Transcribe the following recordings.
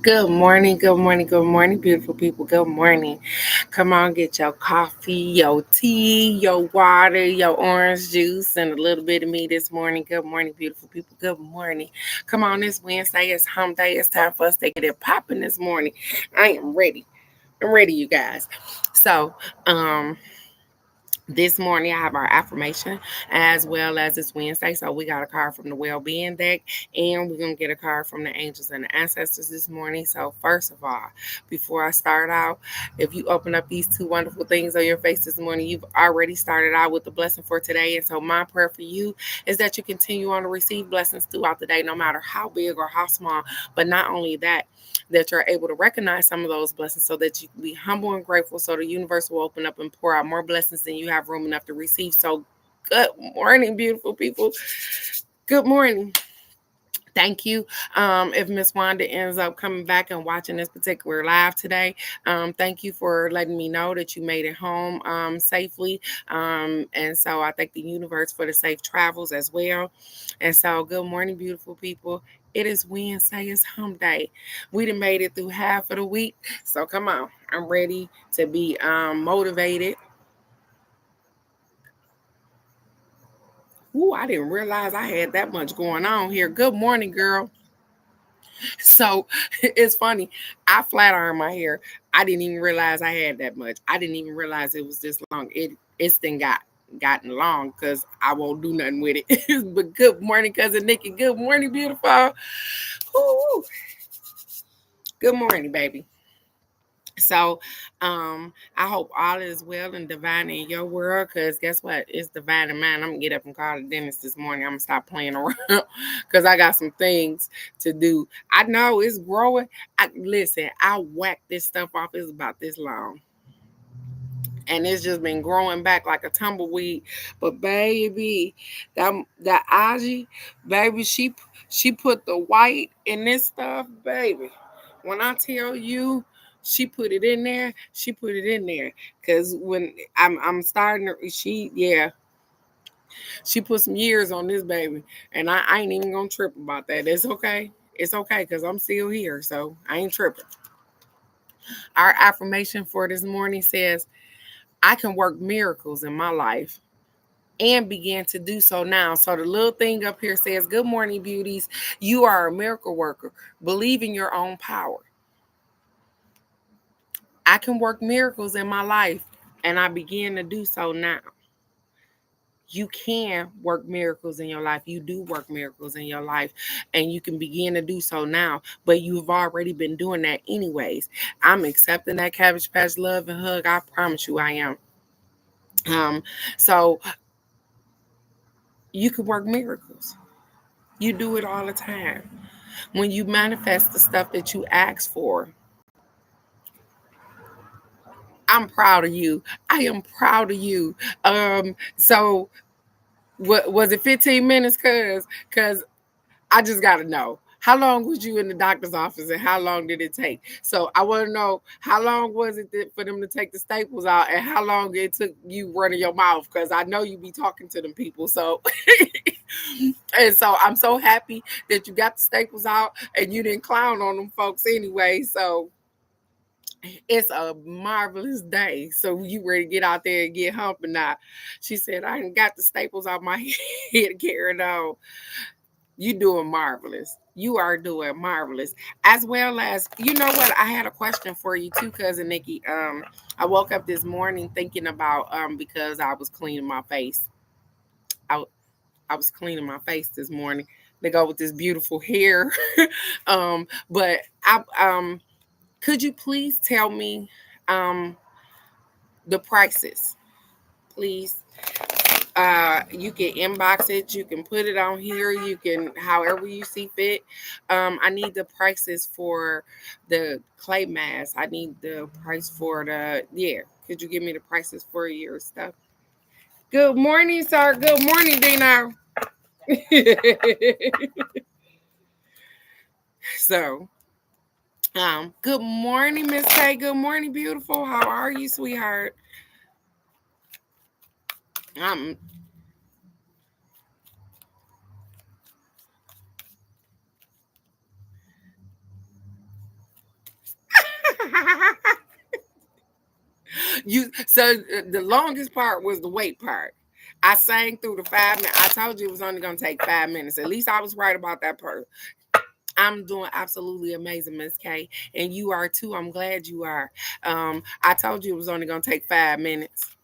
Good morning, good morning, good morning, beautiful people. Good morning. Come on, get your coffee, your tea, your water, your orange juice, and a little bit of me this morning. Good morning, beautiful people. Good morning. Come on, it's Wednesday, it's hump day. It's time for us to get it popping this morning. I am ready. I'm ready, you guys. So, this morning, I have our affirmation as well as it's Wednesday. So, we got a card from the well being deck, and we're going to get a card from the angels and the ancestors this morning. So, first of all, before I start out, if you open up these two wonderful things on your face this morning, you've already started out with the blessing for today. And so, my prayer for you is that you continue on to receive blessings throughout the day, no matter how big or how small. But not only that, that you're able to recognize some of those blessings so that you can be humble and grateful so the universe will open up and pour out more blessings than you have room enough to receive. So good morning, beautiful people. Good morning. Thank you. If Miss Wanda ends up coming back and watching this particular live today, thank you for letting me know that you made it home safely. And so I thank the universe for the safe travels as well. And so, good morning, beautiful people. It is Wednesday, it's hump day. We done made it through half of the week. So, come on. I'm ready to be motivated. Ooh, I didn't realize I had that much going on here. Good morning, girl. So it's funny. I flat iron my hair. I didn't even realize I had that much. I didn't even realize it was this long. It's then gotten long because I won't do nothing with it. But good morning, cousin Nikki. Good morning, beautiful. Ooh, good morning, baby. So I hope all is well and divine in your world, because guess what? It's divine in mine. I'm gonna get up and call the dentist this morning. I'm gonna stop playing around because I got some things to do. I know it's growing. Listen, I whacked this stuff off. It's about this long. And it's just been growing back like a tumbleweed. But baby, that Aji, baby, she put the white in this stuff, baby. When I tell you she put it in there, she put it in there. Cause when I'm starting to, she put some years on this baby. And I ain't even gonna trip about that. It's okay. It's okay because I'm still here. So I ain't tripping. Our affirmation for this morning says, I can work miracles in my life and begin to do so now. So the little thing up here says, good morning, beauties. You are a miracle worker. Believe in your own power. I can work miracles in my life and I begin to do so now. You can work miracles in your life. You do work miracles in your life, and you can begin to do so now. But you've already been doing that anyways. I'm accepting that Cabbage Patch love and hug. I promise you I am. So you can work miracles. You do it all the time. When you manifest the stuff that you ask for, I'm proud of you. I am proud of you. So what was it 15 minutes? Cause I just gotta know. How long was you in the doctor's office and how long did it take? So I want to know how long was it for them to take the staples out and how long it took you running your mouth, because I know you be talking to them people. So and so I'm so happy that you got the staples out and you didn't clown on them folks anyway. So it's a marvelous day. So you ready to get out there and get humping now? She said, I ain't got the staples out my head carrying on. You doing marvelous. You are doing marvelous. As well as, you know what? I had a question for you too, cousin Nikki. I woke up this morning thinking about because I was cleaning my face. I I was cleaning my face this morning to go with this beautiful hair. But I could you please tell me the prices, please? You can inbox it, you can put it on here, you can however you see fit. I need the prices for the clay mask. I need the price for the could you give me the prices for your stuff? Good morning, sir. Good morning, Dina. So good morning, Miss K. Good morning, beautiful. How are you, sweetheart? Um The longest part was the wait part. I sang through the 5 minutes. I told you it was only gonna take 5 minutes. At least I was right about that part. I'm doing absolutely amazing, Miss K, and you are too. I'm glad you are. I told you it was only gonna take 5 minutes.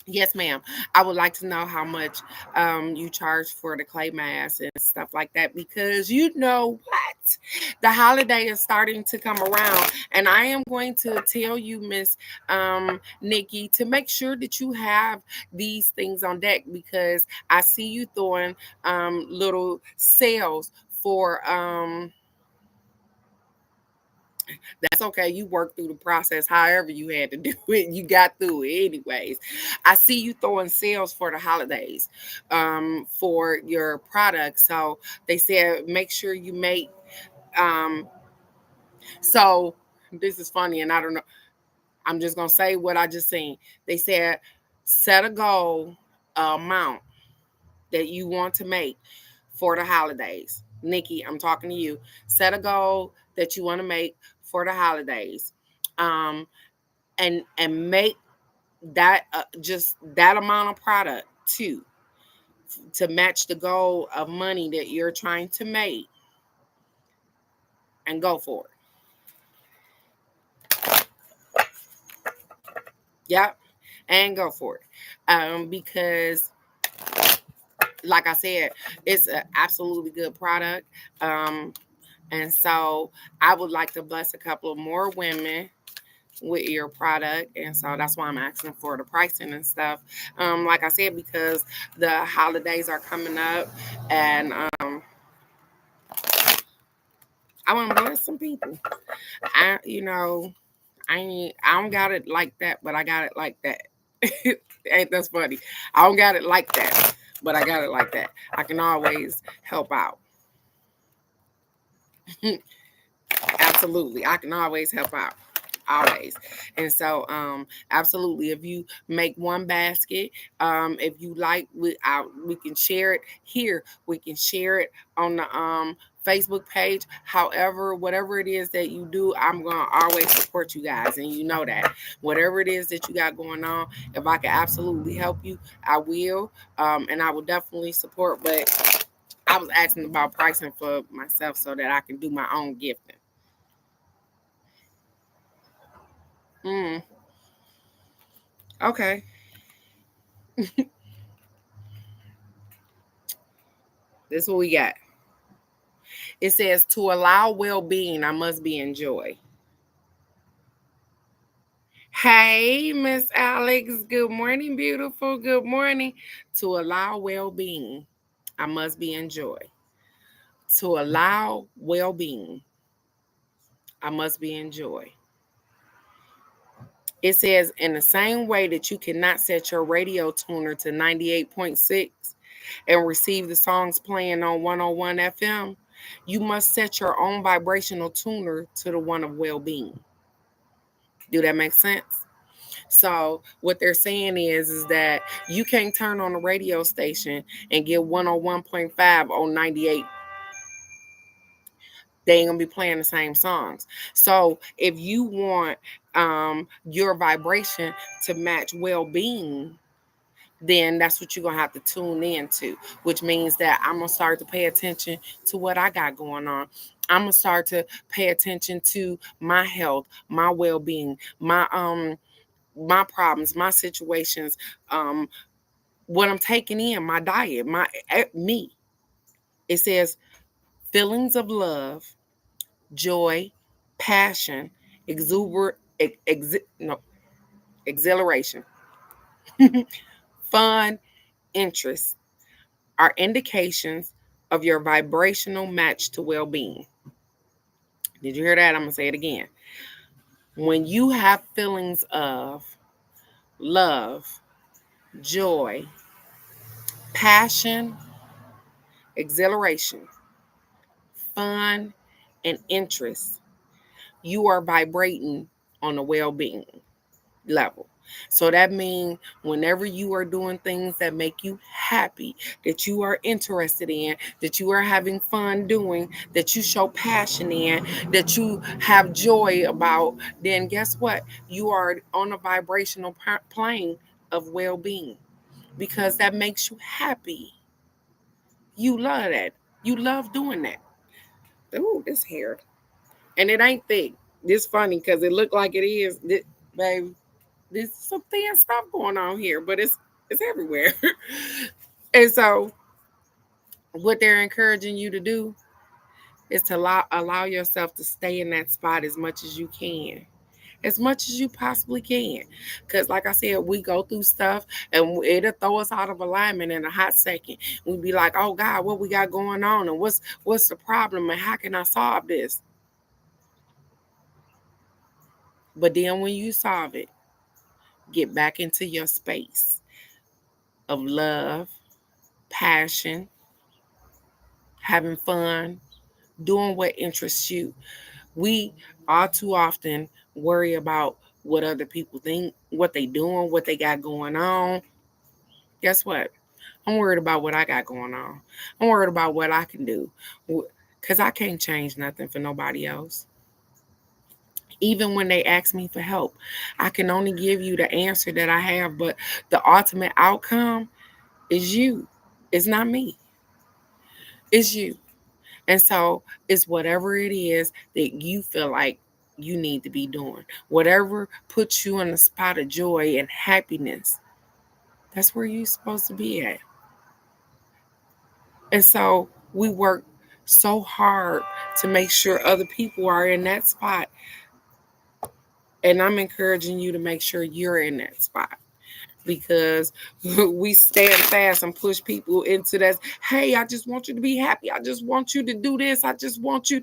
Yes, ma'am. I would like to know how much you charge for the clay mask and stuff like that, because you know what? The holiday is starting to come around, and I am going to tell you, Miss Nikki, to make sure that you have these things on deck, because I see you throwing little sales for that's okay. You worked through the process however you had to do it. You got through it anyways. I see you throwing sales for the holidays for your products. So they said make sure you make um so this is funny, and I don't know. I'm just gonna say what I just seen. They said set a goal amount that you want to make for the holidays. Nikki, I'm talking to you. Set a goal that you want to make for the holidays. Um, and make that just that amount of product too, to match the goal of money that you're trying to make, and go for it. Yep, and go for it. Because like I said, it's an absolutely good product. And so I would like to bless a couple of more women with your product, and so that's why I'm asking for the pricing and stuff. Like I said, because the holidays are coming up, and I want to bless some people. I don't got it like that, but I got it like that. Ain't that's funny? I don't got it like that, but I got it like that. I can always help out. Absolutely, I can always help out. Always. And so absolutely, if you make one basket, if you like, we can share it here, we can share it on the Facebook page. However, whatever it is that you do, I'm gonna always support you guys, and you know that. Whatever it is that you got going on, if I can absolutely help you, I will. And I will definitely support. But I was asking about pricing for myself so that I can do my own gifting. Mm, okay. This is what we got. It says, to allow well being, I must be in joy. Hey, Miss Alex. Good morning, beautiful. Good morning. To allow well being, I must be in joy. To allow well being, I must be in joy. It says, in the same way that you cannot set your radio tuner to 98.6 and receive the songs playing on 101 FM, you must set your own vibrational tuner to the one of well being. Do that make sense? So what they're saying is that you can't turn on a radio station and get 101.5 on 98. They ain't gonna be playing the same songs. So if you want your vibration to match well-being, then that's what you're gonna have to tune into, which means that I'm gonna start to pay attention to what I got going on. I'm gonna start to pay attention to my health, my well-being, my problems, my situations, what I'm taking in, my diet, me. It says feelings of love, joy, passion, no, exhilaration, fun, interest are indications of your vibrational match to well-being. Did you hear that? I'm gonna say it again. When you have feelings of love, joy, passion, exhilaration, fun, and interest, you are vibrating on a well-being level. So that means whenever you are doing things that make you happy, that you are interested in, that you are having fun doing, that you show passion in, that you have joy about, then guess what? You are on a vibrational plane of well being because that makes you happy. You love that. You love doing that. Ooh, this hair. And it ain't thick. This funny because it looked like it is. Baby, there's some thin stuff going on here, but it's everywhere. And so what they're encouraging you to do is to allow yourself to stay in that spot as much as you can. As much as you possibly can. Because like I said, we go through stuff and it'll throw us out of alignment in a hot second. We'd be like, oh God, what we got going on and what's the problem and how can I solve this? But then when you solve it, get back into your space of love, passion, having fun, doing what interests you. We all too often worry about what other people think, what they doing, what they got going on. Guess what? I'm worried about what I got going on. I'm worried about what I can do. Because I can't change nothing for nobody else. Even when they ask me for help, I can only give you the answer that I have, but the ultimate outcome is you. It's not me. It's you. And so it's whatever it is that you feel like you need to be doing. Whatever puts you in a spot of joy and happiness, that's where you're supposed to be at. And so we work so hard to make sure other people are in that spot. And I'm encouraging you to make sure you're in that spot because we stand fast and push people into that. Hey, I just want you to be happy. I just want you to do this. I just want you.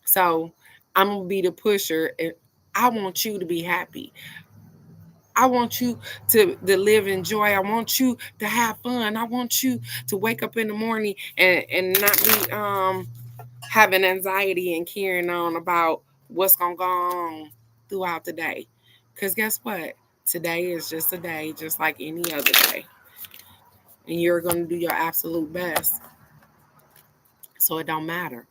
So I'm going to be the pusher and I want you to be happy. I want you to live in joy. I want you to have fun. I want you to wake up in the morning and not be having anxiety and carrying on about what's going to go on throughout the day. Because guess what? Today is just a day, just like any other day. And you're going to do your absolute best. So it don't matter.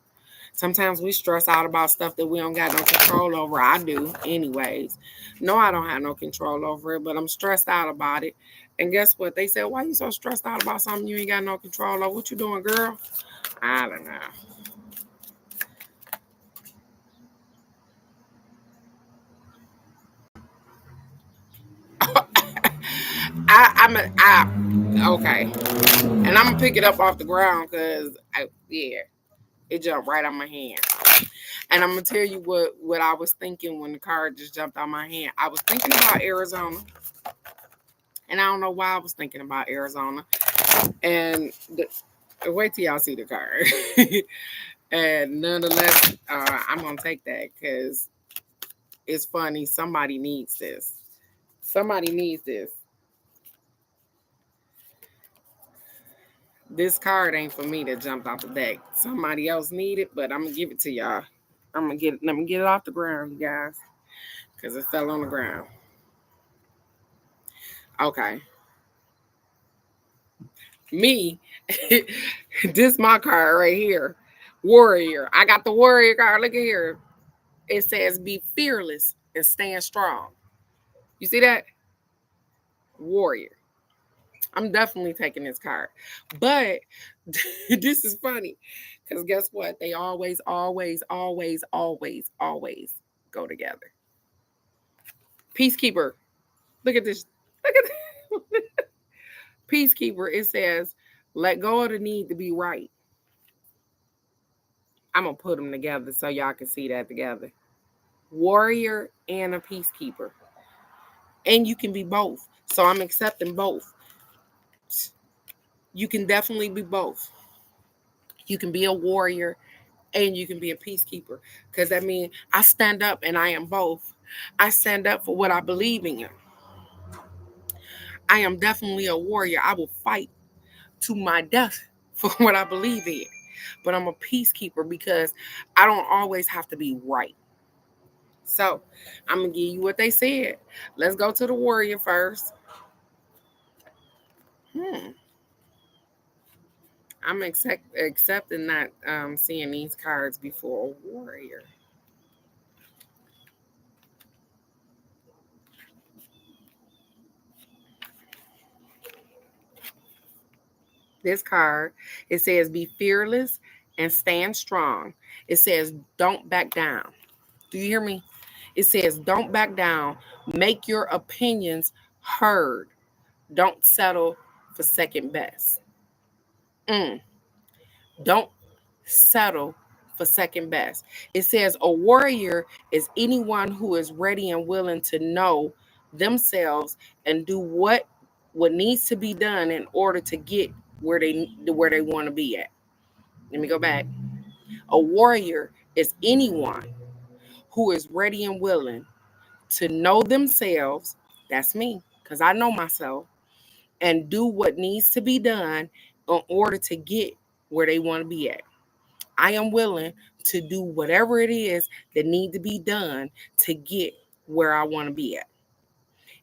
Sometimes we stress out about stuff that we don't got no control over. I do, anyways. No, I don't have no control over it, but I'm stressed out about it. And guess what? They said, why you so stressed out about something you ain't got no control over? What you doing, girl? I don't know. Okay. And I'm gonna pick it up off the ground because yeah, it jumped right on my hand. And I'm gonna tell you what I was thinking when the card just jumped on my hand. I was thinking about Arizona, and I don't know why I was thinking about Arizona. And wait till y'all see the card. And nonetheless, I'm gonna take that because it's funny. Somebody needs this. Somebody needs this. This card ain't for me that jumped off the deck. Somebody else need it, but I'm gonna give it to y'all. Let me get it off the ground, you guys, because it fell on the ground. Okay. Me, this my card right here. Warrior. I got the warrior card. Look at here. It says be fearless and stand strong. You see that? Warrior. I'm definitely taking this card. But this is funny because guess what? They always, always, always, always, always go together. Peacekeeper. Look at this. Look at this. Peacekeeper. It says, let go of the need to be right. I'm going to put them together so y'all can see that together. Warrior and a peacekeeper. And you can be both. So I'm accepting both. You can definitely be both. You can be a warrior and you can be a peacekeeper. Because that means I stand up and I am both. I stand up for what I believe in. I am definitely a warrior. I will fight to my death for what I believe in. But I'm a peacekeeper because I don't always have to be right. So I'm gonna give you what they said. Let's go to the warrior first. Hmm. I'm accepting not seeing these cards before a warrior. This card, it says be fearless and stand strong. It says don't back down. Do you hear me? It says don't back down. Make your opinions heard. Don't settle for second best. Mm. Don't settle for second best. It says a warrior is anyone who is ready and willing to know themselves and do what needs to be done in order to get where they want to be at. Let me go back. A warrior is anyone who is ready and willing to know themselves. That's me, because I know myself, and do what needs to be done in order to get where they want to be at. I am willing to do whatever it is that need to be done to get where I want to be at.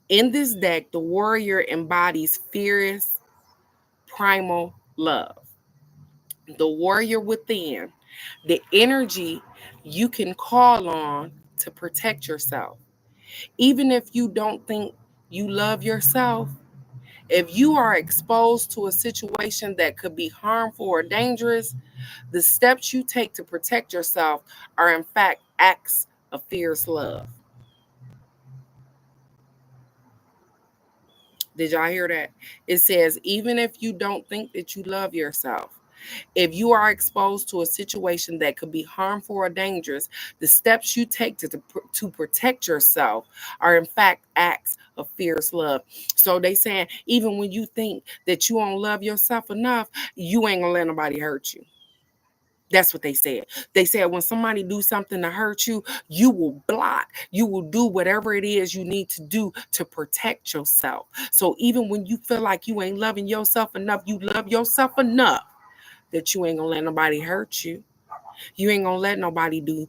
In this deck, the warrior embodies fierce, primal love. The warrior within, the energy you can call on to protect yourself. Even if you don't think you love yourself, if you are exposed to a situation that could be harmful or dangerous, the steps you take to protect yourself are, in fact, acts of fierce love. Did y'all hear that? It says, even if you don't think that you love yourself, if you are exposed to a situation that could be harmful or dangerous, the steps you take to protect yourself are, in fact, acts of fierce love. So they saying, even when you think that you don't love yourself enough, you ain't gonna let nobody hurt you. That's what they said. They said when somebody do something to hurt you, you will block. You will do whatever it is you need to do to protect yourself. So even when you feel like you ain't loving yourself enough, you love yourself enough that you ain't gonna let nobody hurt you. You ain't gonna let nobody do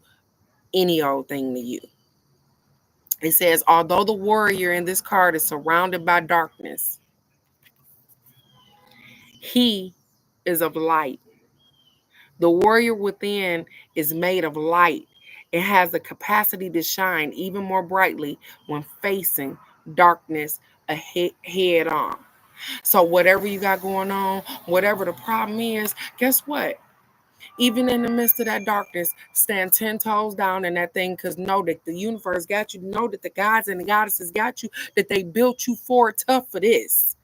any old thing to you. It says, although the warrior in this card is surrounded by darkness, he is of light. The warrior within is made of light. It has the capacity to shine even more brightly when facing darkness head on. So, whatever you got going on, whatever the problem is, guess what? Even in the midst of that darkness, stand 10 toes down in that thing, because know that the universe got you. Know that the gods and the goddesses got you, that they built you for tough for this.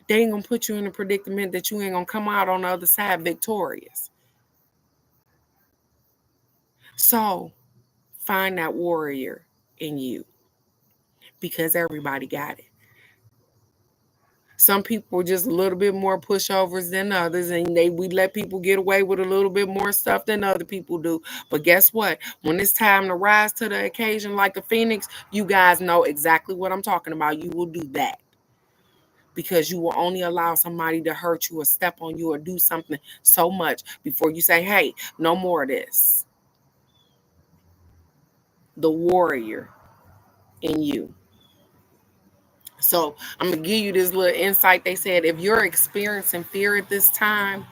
They ain't going to put you in a predicament that you ain't going to come out on the other side victorious. So, find that warrior in you, because everybody got it. Some people are just a little bit more pushovers than others, and we let people get away with a little bit more stuff than other people do. But guess what? When it's time to rise to the occasion like a phoenix, you guys know exactly what I'm talking about. You will do that, because you will only allow somebody to hurt you or step on you or do something so much before you say, hey, no more of this. The warrior in you. So I'm gonna give you this little insight. They said if you're experiencing fear at this time,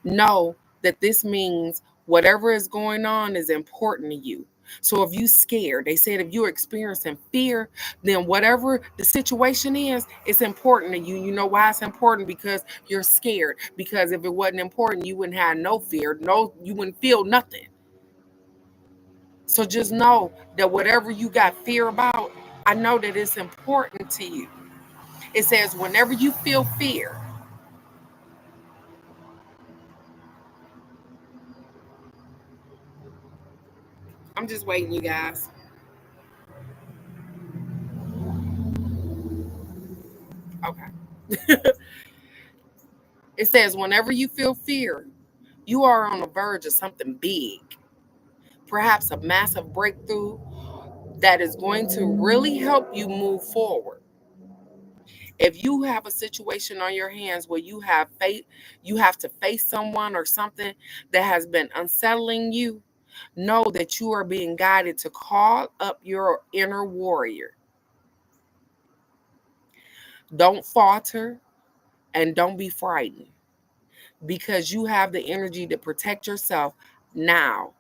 know that this means whatever is going on is important to you. So if you scared, they said if you're experiencing fear, then whatever the situation is, it's important to you. You know why it's important? Because you're scared. Because if it wasn't important, you wouldn't have no fear. No, you wouldn't feel nothing. So just know that whatever you got fear about, I know that it's important to you. It says, whenever you feel fear, I'm just waiting, you guys. Okay. It says, whenever you feel fear, you are on the verge of something big, perhaps a massive breakthrough that is going to really help you move forward. If you have a situation on your hands where you have to face someone or something that has been unsettling you, Know that you are being guided to call up your inner warrior. Don't falter and don't be frightened, because you have the energy to protect yourself now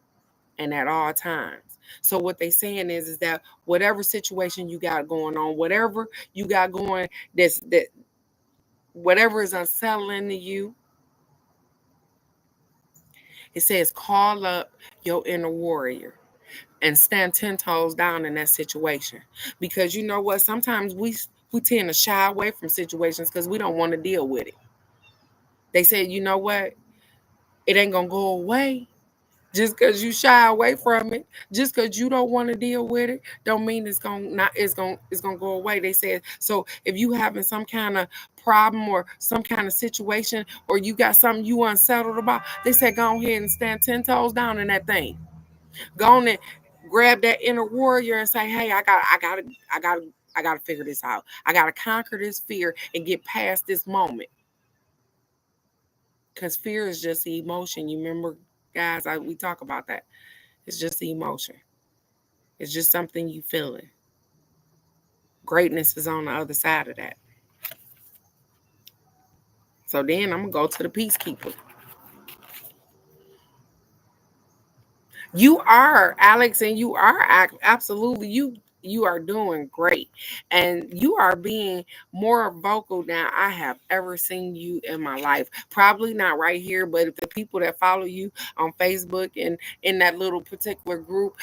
and at all times. So what they saying is that whatever situation you got going on, whatever you got going, that whatever is unsettling to you, it says call up your inner warrior and stand 10 toes down in that situation. Because you know what? Sometimes we tend to shy away from situations because we don't want to deal with it. They say, you know what? It ain't gonna go away. Just because you shy away from it, just because you don't want to deal with it, don't mean it's gonna go away. They said so. If you having some kind of problem or some kind of situation, or you got something you unsettled about, they said go ahead and stand 10 toes down in that thing. Go on and grab that inner warrior and say, hey, I gotta figure this out. I gotta conquer this fear and get past this moment. Because fear is just the emotion. You remember, guys, we talk about that. It's just the emotion. It's just something you feeling. Greatness is on the other side of that. So then I'm gonna go to the peacekeeper. You are, Alex, and you are absolutely you are doing great, and you are being more vocal than I have ever seen you in my life. Probably not right here, but if the people that follow you on Facebook and in that little particular group,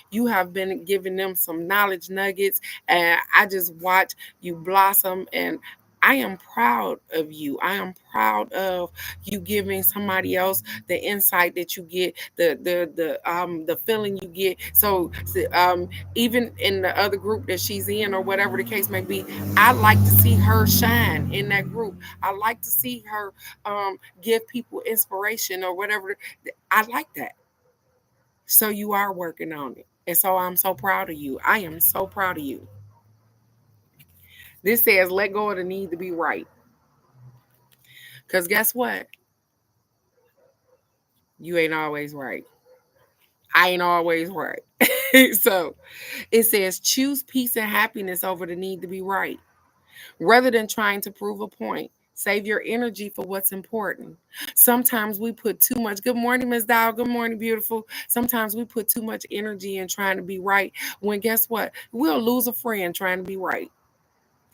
you have been giving them some knowledge nuggets, and I just watch you blossom, and I am proud of you. I am proud of you giving somebody else the insight that you get, the feeling you get. So even in the other group that she's in or whatever the case may be, I like to see her shine in that group. I like to see her give people inspiration or whatever. I like that. So you are working on it. And so I'm so proud of you. I am so proud of you. This says let go of the need to be right. Because guess what? You ain't always right. I ain't always right. So it says choose peace and happiness over the need to be right. Rather than trying to prove a point, save your energy for what's important. Sometimes we put too much. Good morning, Miss Dow. Good morning, beautiful. Sometimes we put too much energy in trying to be right, when guess what? We'll lose a friend trying to be right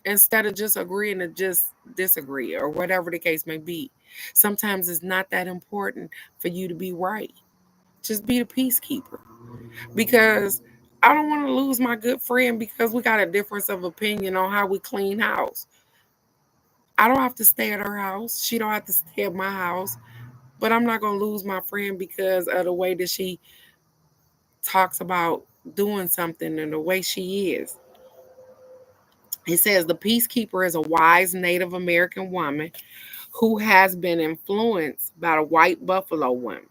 instead of just agreeing to just disagree or whatever the case may be. Sometimes it's not that important for you to be right. Just be the peacekeeper, because I don't want to lose my good friend because we got a difference of opinion on how we clean house. I don't have to stay at her house. She don't have to stay at my house. But I'm not going to lose my friend because of the way that she talks about doing something and the way she is. It says the peacekeeper is a wise Native American woman who has been influenced by the white buffalo woman.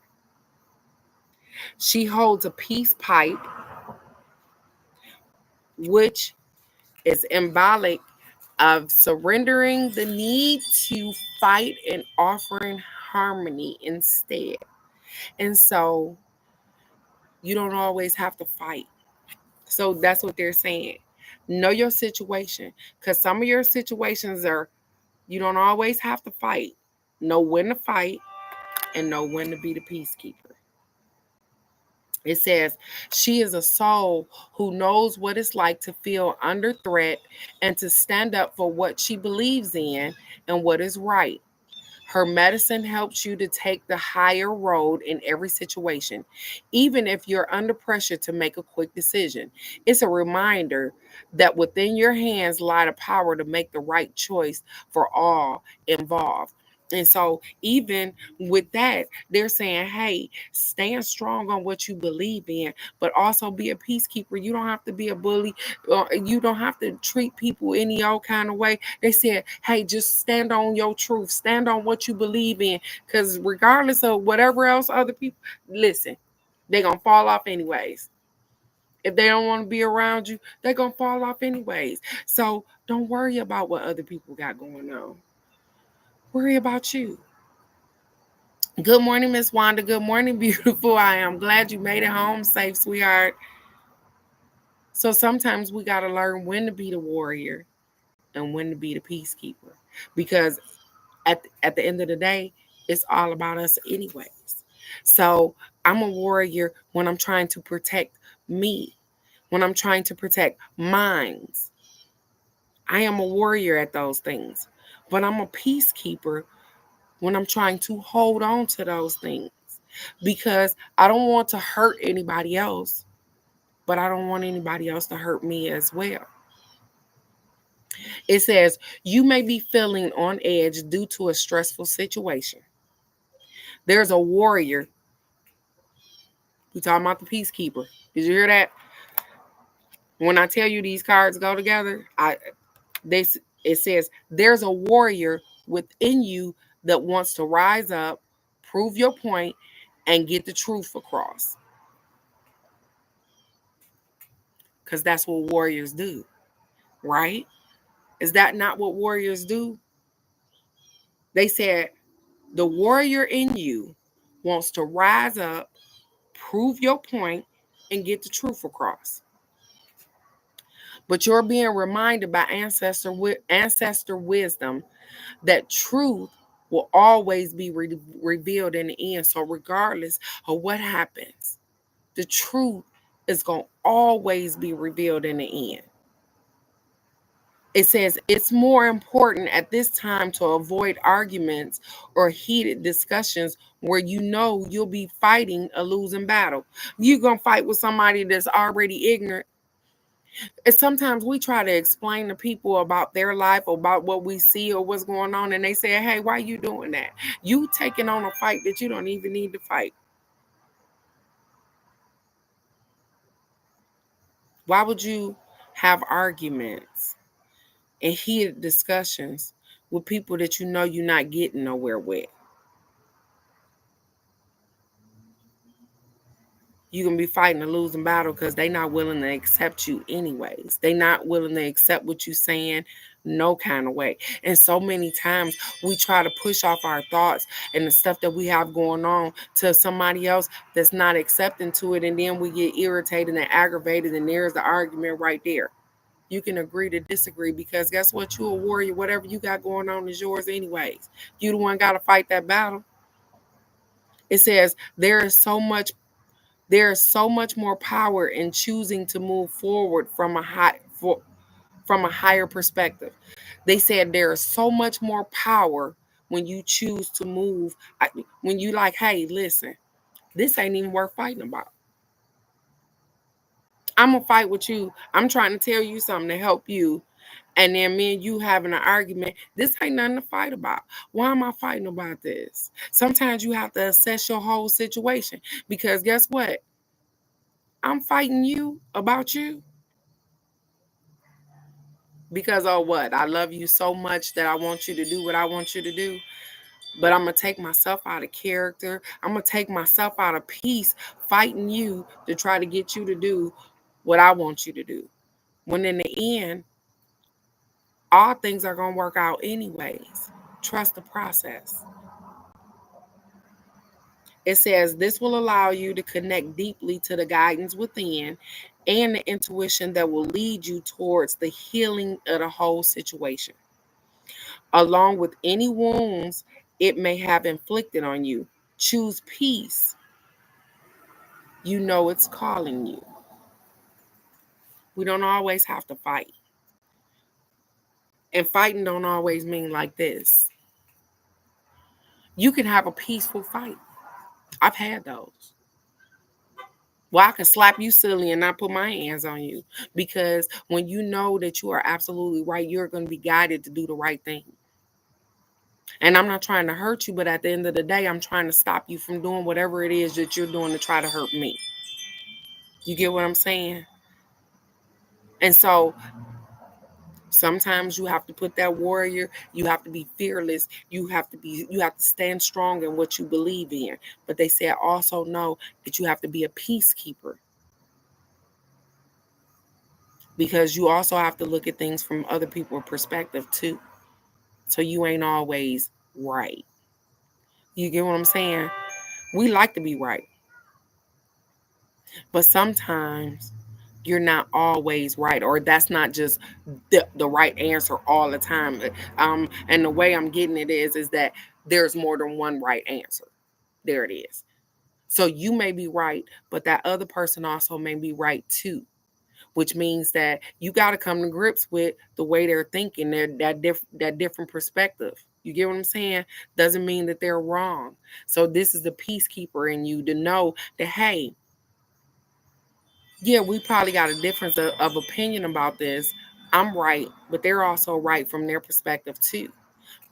She holds a peace pipe, which is symbolic of surrendering the need to fight and offering harmony instead. And so you don't always have to fight. So that's what they're saying. Know your situation, because some of your situations are, you don't always have to fight. Know when to fight and know when to be the peacekeeper. It says, she is a soul who knows what it's like to feel under threat and to stand up for what she believes in and what is right. Her medicine helps you to take the higher road in every situation, even if you're under pressure to make a quick decision. It's a reminder that within your hands lie the power to make the right choice for all involved. And so, even with that, they're saying, hey, stand strong on what you believe in, but also be a peacekeeper. You don't have to be a bully. You don't have to treat people any old kind of way. They said, hey, just stand on your truth, stand on what you believe in, because regardless of whatever else other people, listen, they're going to fall off anyways. If they don't want to be around you, they're going to fall off anyways. So don't worry about what other people got going on. Worry about you. Good morning, Miss Wanda. Good morning, beautiful. I am glad you made it home safe, sweetheart. So sometimes we got to learn when to be the warrior and when to be the peacekeeper. Because at the end of the day, it's all about us anyways. So I'm a warrior when I'm trying to protect me, when I'm trying to protect minds. I am a warrior at those things. But I'm a peacekeeper when I'm trying to hold on to those things because I don't want to hurt anybody else, but I don't want anybody else to hurt me as well. It says, you may be feeling on edge due to a stressful situation. There's a warrior. We talking about the peacekeeper. Did you hear that? When I tell you these cards go together, it says there's a warrior within you that wants to rise up, prove your point, and get the truth across. Because that's what warriors do, right? Is that not what warriors do? They said the warrior in you wants to rise up, prove your point, and get the truth across. But you're being reminded by ancestor wisdom that truth will always be revealed in the end. So regardless of what happens, the truth is going to always be revealed in the end. It says it's more important at this time to avoid arguments or heated discussions where you know you'll be fighting a losing battle. You're going to fight with somebody that's already ignorant. And sometimes we try to explain to people about their life, about what we see or what's going on, and they say, hey, why are you doing that? You taking on a fight that you don't even need to fight. Why would you have arguments and heated discussions with people that you know you're not getting nowhere with? You're going to be fighting a losing battle because they're not willing to accept you anyways. They're not willing to accept what you're saying no kind of way. And so many times we try to push off our thoughts and the stuff that we have going on to somebody else that's not accepting to it. And then we get irritated and aggravated, and there's the argument right there. You can agree to disagree because guess what? You're a warrior. Whatever you got going on is yours anyways. You the one got to fight that battle. It says there is so much more power in choosing to move forward from a higher perspective. They said there is so much more power when you choose to move. When you like, hey, listen, this ain't even worth fighting about. I'm gonna fight with you. I'm trying to tell you something to help you. And then me and you having an argument. This ain't nothing to fight about. Why am I fighting about this? Sometimes you have to assess your whole situation because guess what? I'm fighting you about you because of what? I love you so much that I want you to do what I want you to do. But I'm going to take myself out of character. I'm going to take myself out of peace fighting you to try to get you to do what I want you to do. When in the end, all things are going to work out anyways. Trust the process. It says this will allow you to connect deeply to the guidance within and the intuition that will lead you towards the healing of the whole situation, along with any wounds it may have inflicted on you. Choose peace. You know it's calling you. We don't always have to fight. And fighting don't always mean like this. You can have a peaceful fight. I've had those. Well, I can slap you silly and not put my hands on you. Because when you know that you are absolutely right, you're going to be guided to do the right thing. And I'm not trying to hurt you, but at the end of the day, I'm trying to stop you from doing whatever it is that you're doing to try to hurt me. You get what I'm saying? And so sometimes you have to put that warrior, you have to be fearless, you have to stand strong in what you believe in. But they said also know that you have to be a peacekeeper. Because you also have to look at things from other people's perspective too. So you ain't always right. You get what I'm saying? We like to be right. But sometimes you're not always right, or that's not just the right answer all the time. And the way I'm getting it is that there's more than one right answer. There it is. So you may be right, but that other person also may be right too, which means that you got to come to grips with the way they're thinking, that different perspective. You get what I'm saying? Doesn't mean that they're wrong. So this is the peacekeeper in you to know that, hey, yeah, we probably got a difference of opinion about this. I'm right, but they're also right from their perspective too.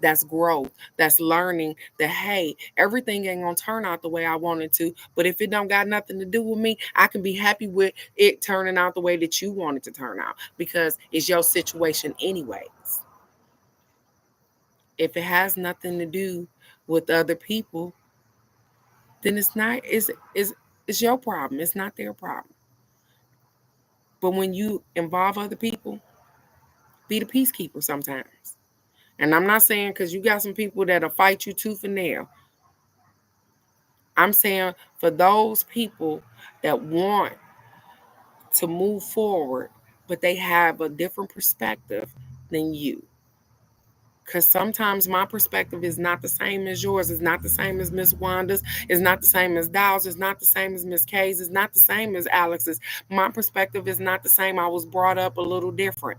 That's growth. That's learning that, hey, everything ain't gonna turn out the way I want it to. But if it don't got nothing to do with me, I can be happy with it turning out the way that you want it to turn out because it's your situation anyways. If it has nothing to do with other people, then it's your problem. It's not their problem. But when you involve other people, be the peacekeeper sometimes. And I'm not saying because you got some people that'll fight you tooth and nail. I'm saying for those people that want to move forward, but they have a different perspective than you. Because sometimes my perspective is not the same as yours. It's not the same as Miss Wanda's. It's not the same as Dow's. It's not the same as Miss K's. It's not the same as Alex's. My perspective is not the same. I was brought up a little different.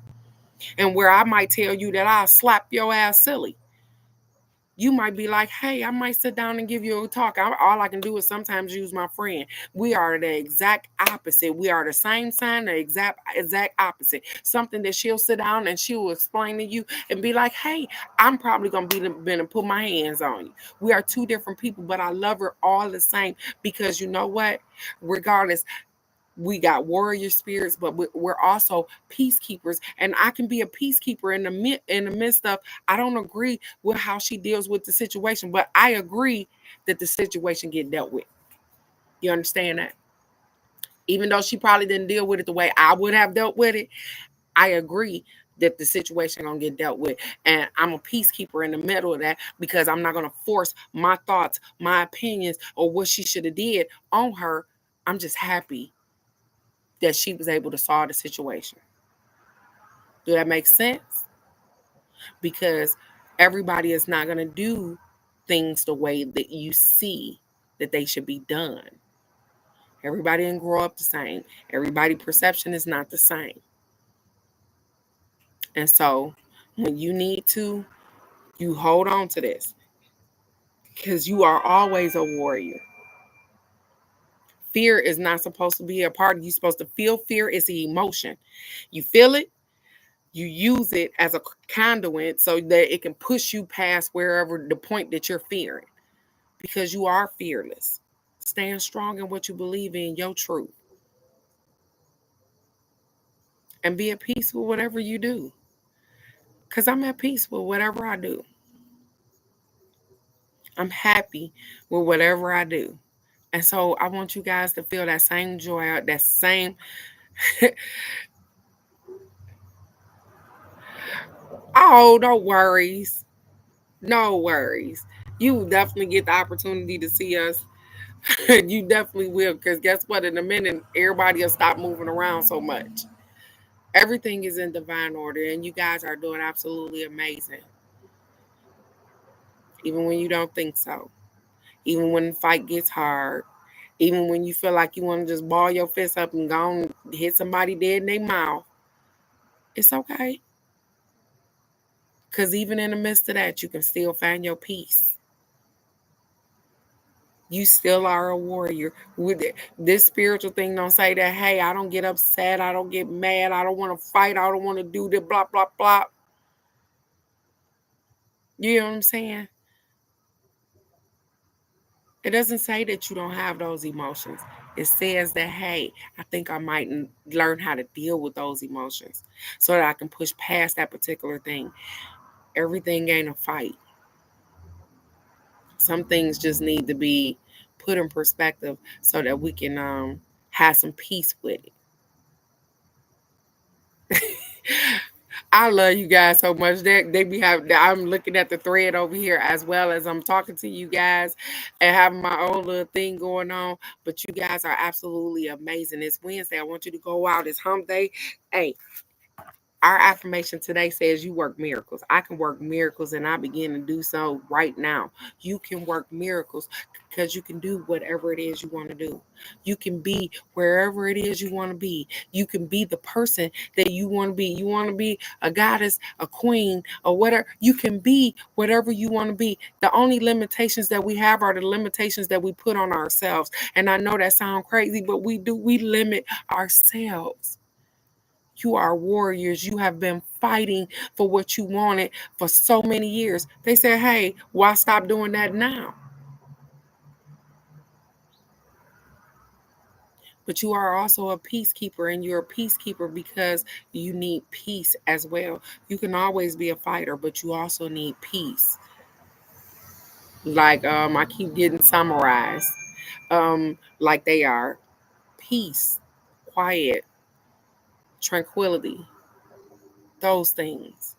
And where I might tell you that I'll slap your ass silly, you might be like, hey, I might sit down and give you a talk. All I can do is sometimes use my friend. We are the exact opposite. We are the same sign, the exact opposite. Something that she'll sit down and she will explain to you and be like, hey, I'm probably going to be the one to put my hands on you. We are two different people, but I love her all the same because you know what? Regardless, we got warrior spirits, but we're also peacekeepers. And I can be a peacekeeper in the midst of I don't agree with how she deals with the situation, but I agree that the situation get dealt with. You understand that? Even though she probably didn't deal with it the way I would have dealt with it, I agree that the situation gonna get dealt with. And I'm a peacekeeper in the middle of that because I'm not gonna force my thoughts, my opinions, or what she should have did on her. I'm just happy that she was able to solve the situation. Do that make sense? Because everybody is not going to do things the way that you see that they should be done. Everybody didn't grow up the same. Everybody's perception is not the same. And so when you need to, you hold on to this because you are always a warrior. Fear is not supposed to be a part of you. You're supposed to feel fear. It's an emotion. You feel it, you use it as a conduit so that it can push you past wherever the point that you're fearing because you are fearless. Stand strong in what you believe in, your truth, and be at peace with whatever you do. Because I'm at peace with whatever I do. I'm happy with whatever I do. And so I want you guys to feel that same joy, that same. Oh, no worries. No worries. You will definitely get the opportunity to see us. You definitely will, because guess what? In a minute, everybody will stop moving around so much. Everything is in divine order, and you guys are doing absolutely amazing, even when you don't think so. Even when the fight gets hard, even when you feel like you want to just ball your fist up and go and hit somebody dead in their mouth, it's okay. Because even in the midst of that, you can still find your peace. You still are a warrior. With it. This spiritual thing don't say that, hey, I don't get upset, I don't get mad, I don't want to fight, I don't want to do the blah, blah, blah. You know what I'm saying? It doesn't say that you don't have those emotions. It says that, hey, I think I might learn how to deal with those emotions so that I can push past that particular thing. Everything ain't a fight. Some things just need to be put in perspective so that we can have some peace with it. I love you guys so much. They be having. I'm looking at the thread over here as well as I'm talking to you guys and having my own little thing going on. But you guys are absolutely amazing. It's Wednesday. I want you to go out. It's hump day. Hey, our affirmation today says you work miracles. I can work miracles and I begin to do so right now. You can work miracles because you can do whatever it is you want to do. You can be wherever it is you want to be. You can be the person that you want to be. You want to be a goddess, a queen, or whatever. You can be whatever you want to be. The only limitations that we have are the limitations that we put on ourselves. And I know that sounds crazy, but we limit ourselves. You are warriors. You have been fighting for what you wanted for so many years. They said, hey, why stop doing that now? But you are also a peacekeeper, and you're a peacekeeper because you need peace as well. You can always be a fighter, but you also need peace. Like I keep getting summarized. Like they are peace, quiet, tranquility, those things.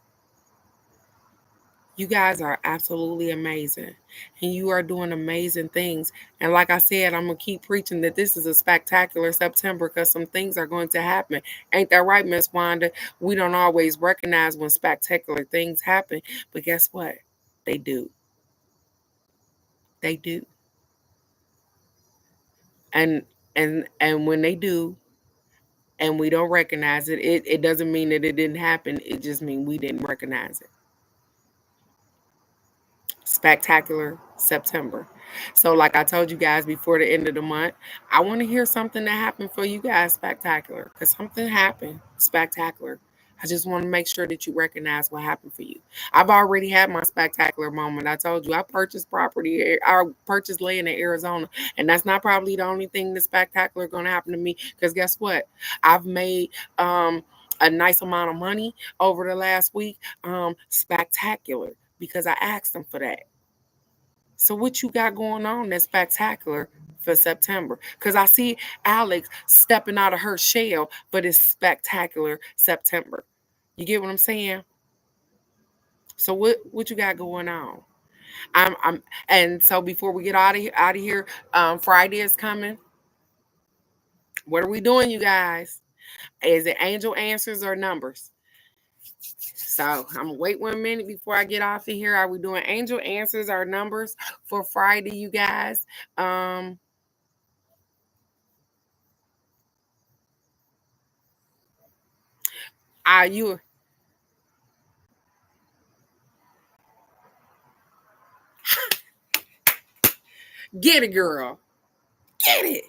You guys are absolutely amazing and you are doing amazing things. And like I said, I'm going to keep preaching that this is a spectacular September because some things are going to happen. Ain't that right, Miss Wanda? We don't always recognize when spectacular things happen, but guess what? They do. They do. And and when they do and we don't recognize it, it doesn't mean that it didn't happen. It just means we didn't recognize it. Spectacular September. So, like I told you guys before the end of the month, I want to hear something that happened for you guys spectacular because something happened spectacular. I just want to make sure that you recognize what happened for you. I've already had my spectacular moment. I told you I purchased property, I purchased land in Arizona, and that's not probably the only thing that's spectacular going to happen to me because guess what? I've made a nice amount of money over the last week. Spectacular because I asked them for that. So what you got going on that's spectacular for September? Because I see Alex stepping out of her shell, but it's spectacular September. You get what I'm saying? So what you got going on? I'm and so before we get out of here, Friday is coming. What are we doing, you guys? Is it angel answers or numbers? So I'm gonna wait 1 minute before I get off of here. Are we doing angel answers or numbers for Friday, you guys? Um, are you get it, girl? Get it,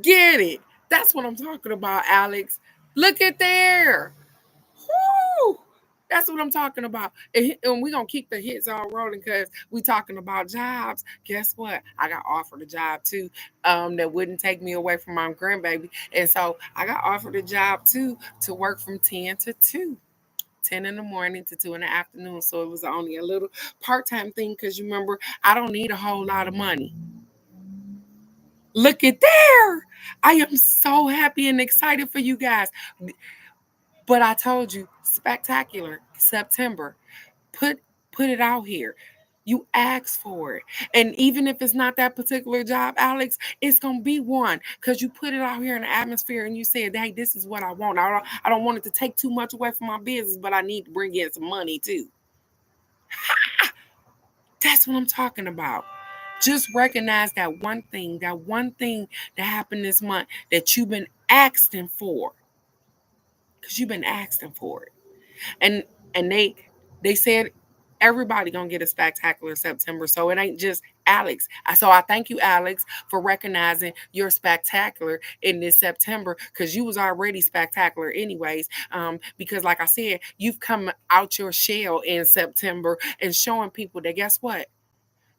get it. That's what I'm talking about, Alex. Look at there. Woo! That's what I'm talking about. And we're gonna keep the hits all rolling because we talking about jobs. Guess what? I got offered a job too, that wouldn't take me away from my grandbaby. And so I got offered a job too to work from 10 to 2. 10 in the morning to 2 in the afternoon. So it was only a little part-time thing because you remember I don't need a whole lot of money. Look at there. I am so happy and excited for you guys. But I told you, spectacular September. Put put it out here. You ask for it. And even if it's not that particular job, Alex, it's gonna be one because you put it out here in the atmosphere and you said, hey, this is what I want. I don't want it to take too much away from my business, but I need to bring in some money too. That's what I'm talking about. Just recognize that one thing that happened this month that you've been asking for. Because you've been asking for it. And and they said everybody gonna get a spectacular September. So it ain't just Alex. So I thank you, Alex, for recognizing you're spectacular in this September because you was already spectacular anyways. Because like I said, you've come out your shell in September and showing people that guess what?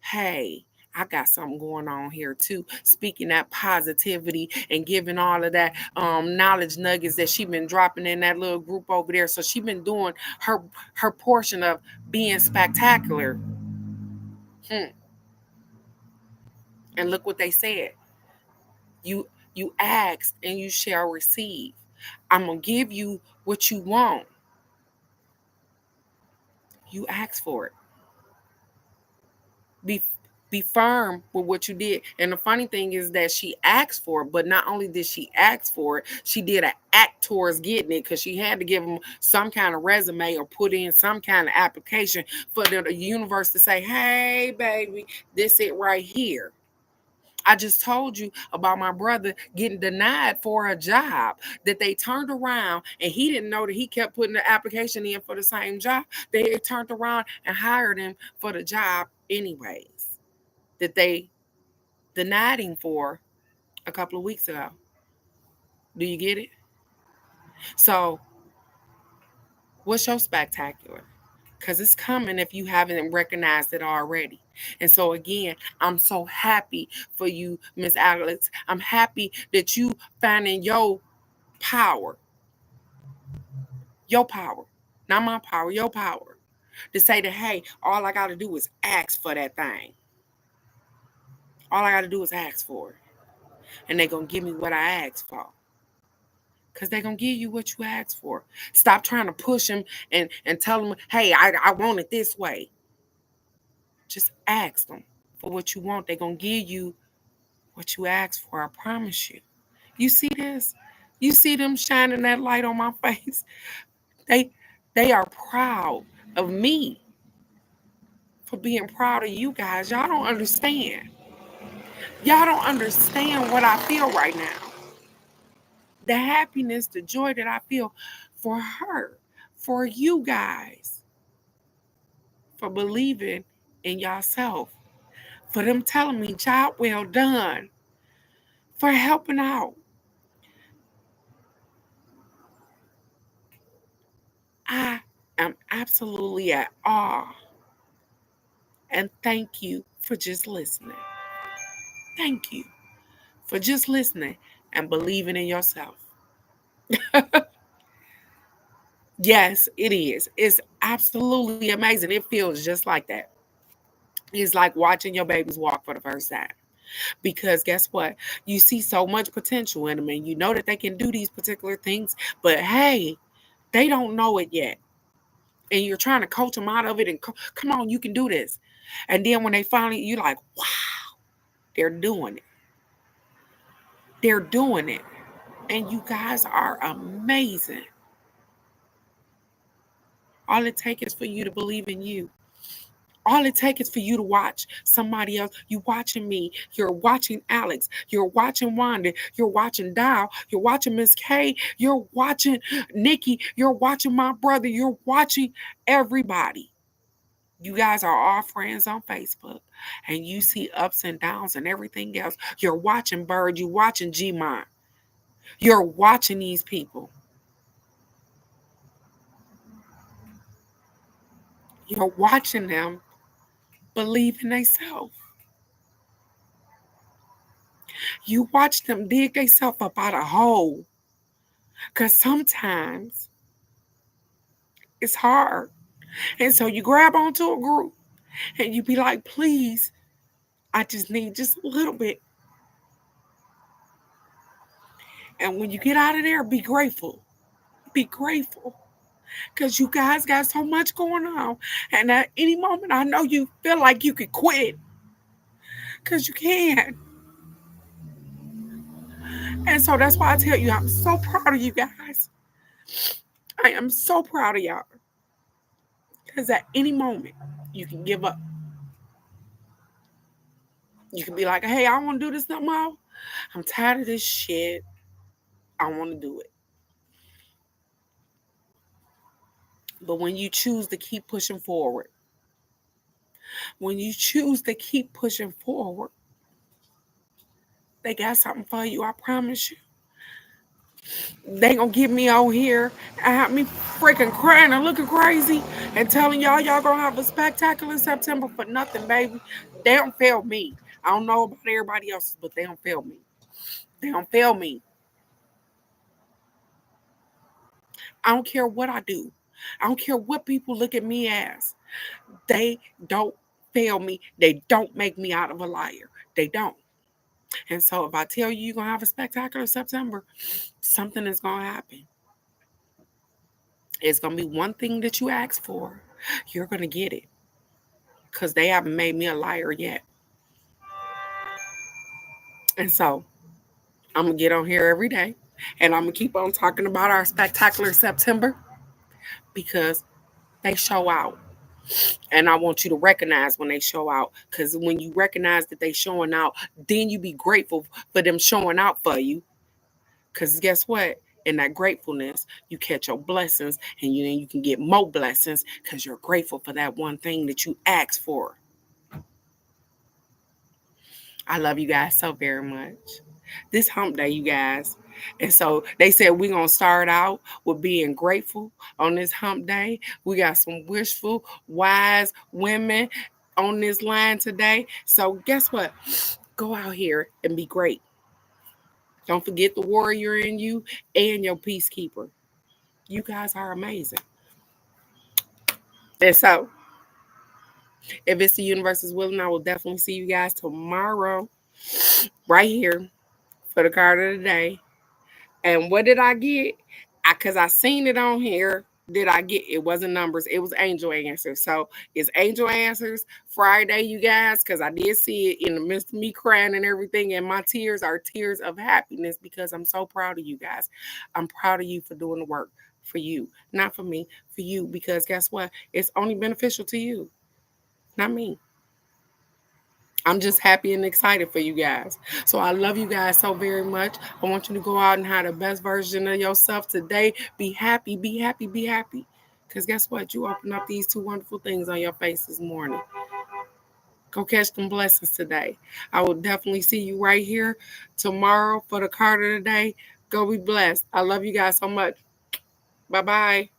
Hey, I got something going on here too. Speaking that positivity and giving all of that knowledge nuggets that she been dropping in that little group over there. So she been doing her portion of being spectacular. Hmm. And look what they said. You asked and you shall receive. I'm gonna give you what you want. You asked for it. Be be firm with what you did. And the funny thing is that she asked for it, but not only did she ask for it, she did an act towards getting it because she had to give them some kind of resume or put in some kind of application for the universe to say, hey, baby, this it right here. I just told you about my brother getting denied for a job that they turned around and he didn't know that he kept putting the application in for the same job. They turned around and hired him for the job anyways that they denied him for a couple of weeks ago. Do you get it? So, what's your spectacular? Because it's coming if you haven't recognized it already. And so, again, I'm so happy for you, Miss Alex. I'm happy that you finding power, your power, not my power, your power, to say that, hey, all I got to do is ask for that thing. All I got to do is ask for it. And they're going to give me what I asked for. Because they're going to give you what you asked for. Stop trying to push them and tell them, hey, I want it this way. Just ask them for what you want. They're going to give you what you asked for. I promise you. You see this? You see them shining that light on my face? They are proud of me for being proud of you guys. Y'all don't understand. Y'all don't understand what I feel right now. The happiness, the joy that I feel for her, for you guys, for believing in yourself, for them telling me, job well done, for helping out. I am absolutely at awe. And thank you for just listening. Thank you for just listening and believing in yourself. Yes, it is. It's absolutely amazing. It feels just like that. It's like watching your babies walk for the first time. Because guess what? You see so much potential in them and you know that they can do these particular things, but hey, they don't know it yet. And you're trying to coach them out of it and come on, you can do this. And then when they finally, you're like, wow, they're doing it. They're doing it. And you guys are amazing. All it takes is for you to believe in you. All it takes is for you to watch somebody else. You watching me. You're watching Alex. You're watching Wanda. You're watching Dial. You're watching Miss K. You're watching Nikki. You're watching my brother. You're watching everybody. You guys are all friends on Facebook. And you see ups and downs and everything else. You're watching Bird. You're watching Gmon. You're watching these people. You're watching them believe in themselves. You watch them dig themselves up out of a hole. Because sometimes it's hard. And so you grab onto a group and you be like, please, I just need just a little bit. And when you get out of there, be grateful. Be grateful. Because you guys got so much going on. And at any moment, I know you feel like you could quit. Because you can. And so that's why I tell you, I'm so proud of you guys. I am so proud of y'all. Because at any moment, you can give up. You can be like, hey, I don't want to do this no more. I'm tired of this shit. I want to do it. But when you choose to keep pushing forward, when you choose to keep pushing forward, they got something for you, I promise you. They gonna get me out here and have me freaking crying and looking crazy and telling y'all gonna have a spectacular September for nothing, baby. They don't fail me. I don't know about everybody else, but they don't fail me. They don't fail me. I don't care what I do. I don't care what people look at me as. They don't fail me. They don't make me out of a liar. They don't. And so if I tell you you're going to have a spectacular September, something is going to happen. It's going to be one thing that you ask for. you're going to get it because they haven't made me a liar yet. And so I'm going to get on here every day and I'm going to keep on talking about our spectacular September because they show out. And I want you to recognize when they show out, because when you recognize that they showing out, then you be grateful for them showing out for you. Because guess what? In that gratefulness, you catch your blessings, and you can get more blessings because you're grateful for that one thing that you asked for. I love you guys so very much. This hump day, you guys. And so they said we're going to start out with being grateful on this hump day. We got some wishful, wise women on this line today. So guess what? Go out here and be great. Don't forget the warrior in you and your peacekeeper. You guys are amazing. And so, if it's the universe is willing, I will definitely see you guys tomorrow right here for the card of the day. And what did I get? Because I seen it on here. Did I get it? Wasn't numbers, it was angel answers. So it's angel answers Friday, you guys, because I did see it in the midst of me crying and everything. And my tears are tears of happiness because I'm so proud of you guys. I'm proud of you for doing the work for you, not for me, for you. Because guess what? It's only beneficial to you, not me. I'm just happy and excited for you guys. So I love you guys so very much. I want you to go out and have the best version of yourself today. Be happy, be happy, be happy. Because guess what? You open up these two wonderful things on your face this morning. Go catch them blessings today. I will definitely see you right here tomorrow for the card of the day. Go be blessed. I love you guys so much. Bye-bye.